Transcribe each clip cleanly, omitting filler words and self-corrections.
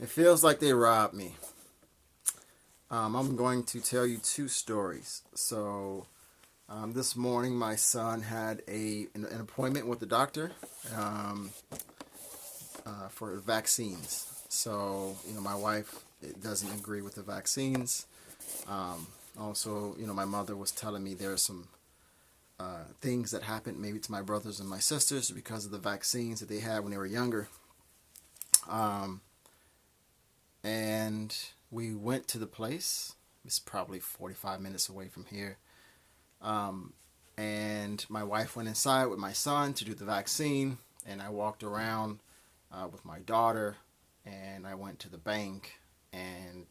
It feels like they robbed me. I'm going to tell you two stories. This morning my son had an appointment with the doctor um, for vaccines. My wife doesn't agree with the vaccines. My mother was telling me there are some things that happened maybe to my brothers and my sisters because of the vaccines that they had when they were younger. Um, and we went to the place. It's probably 45 minutes away from here. And my wife went inside with my son to do the vaccine, and I walked around with my daughter, and I went to the bank, and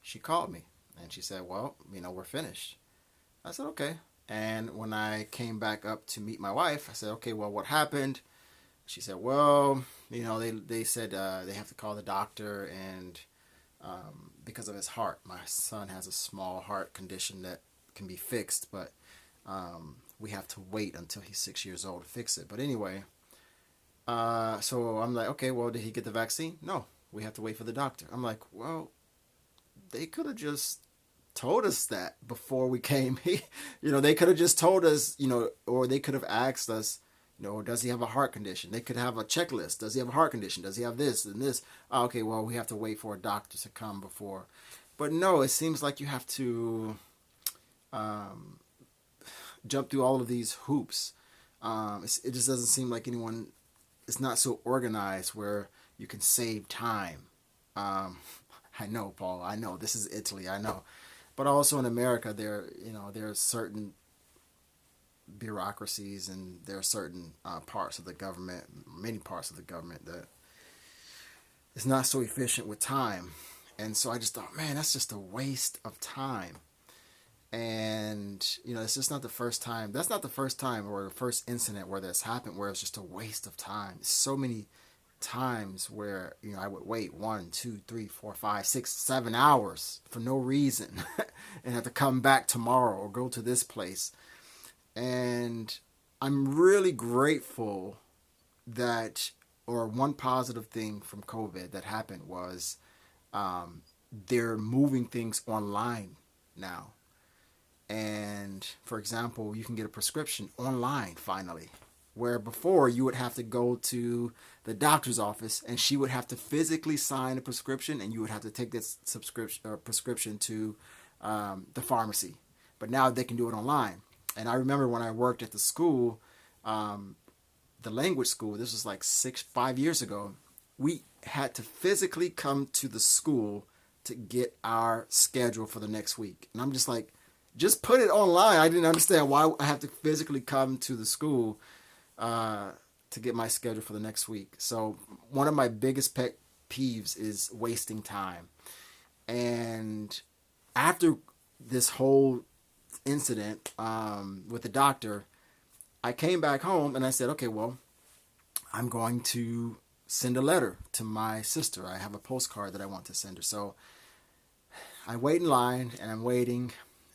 she called me, and she said, "Well, we're finished." I said, "Okay." And when I came back up to meet my wife, I said, "Okay, well, what happened?" She said, "Well, they said they have to call the doctor, and because of his heart. My son has a small heart condition that can be fixed, but we have to wait until he's 6 years old to fix it." But anyway, so I'm like, "Okay, well, did he get the vaccine?" "No, we have to wait for the doctor." I'm like, "Well, they could have just told us that before we came." They could have just told us, or they could have asked us, does he have a heart condition? They could have a checklist. Does he have a heart condition? Does he have this and this? Oh, okay, well, we have to wait for a doctor to come before. But no, it seems like you have to jump through all of these hoops. It just doesn't seem like anyone, it's not so organized where you can save time. I know, Paul, I know, this is Italy, I know. But also in America, there are certain bureaucracies, and there are certain parts of the government, many parts of the government, that is not so efficient with time. And so I just thought, man, that's just a waste of time. And it's just not the first time. That's not the first time or the first incident where this happened, where it's just a waste of time. So many times where I would wait 1, 2, 3, 4, 5, 6, 7 hours for no reason, and have to come back tomorrow or go to this place. And I'm really grateful that, or one positive thing from COVID that happened was they're moving things online now. And for example, you can get a prescription online finally, where before you would have to go to the doctor's office and she would have to physically sign a prescription, and you would have to take this prescription to the pharmacy. But now they can do it online. And I remember when I worked at the school, the language school, this was like 5 years ago, we had to physically come to the school to get our schedule for the next week. And I'm just like, just put it online. I didn't understand why I have to physically come to the school to get my schedule for the next week. So one of my biggest pet peeves is wasting time. And after this whole incident with the doctor, I came back home and I said, okay, well, I'm going to send a letter to my sister. I have a postcard that I want to send her. So I wait in line, and I'm waiting,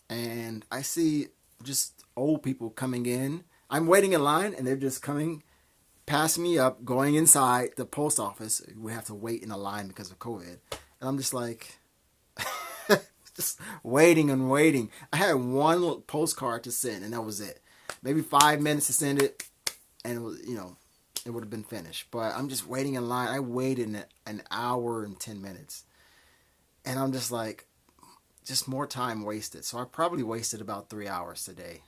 and I see just old people coming in. I'm waiting in line, and they're just coming, passing me up, going inside the post office. We have to wait in a line because of COVID. And I'm just like, just waiting and waiting. I had one postcard to send, and that was it. Maybe 5 minutes to send it, and it was, it would have been finished. But I'm just waiting in line. I waited an hour and 10 minutes. And I'm just like, just more time wasted. So I probably wasted about 3 hours today.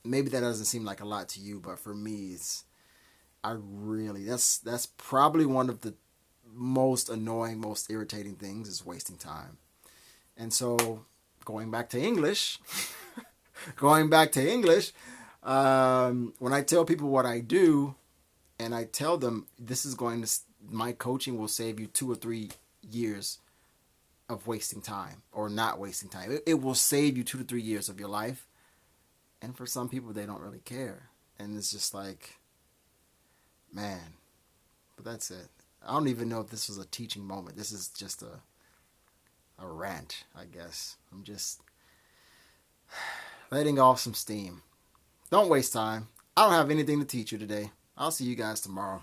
Maybe that doesn't seem like a lot to you, but for me, that's probably one of the most annoying, most irritating things, is wasting time. And so, going back to English, when I tell people what I do, and I tell them my coaching will save you 2 or 3 years of wasting time, or not wasting time. It will save you 2 to 3 years of your life. And for some people, they don't really care. And it's just like, man, but that's it. I don't even know if this was a teaching moment. This is just a rant, I guess. I'm just letting off some steam. Don't waste time. I don't have anything to teach you today. I'll see you guys tomorrow.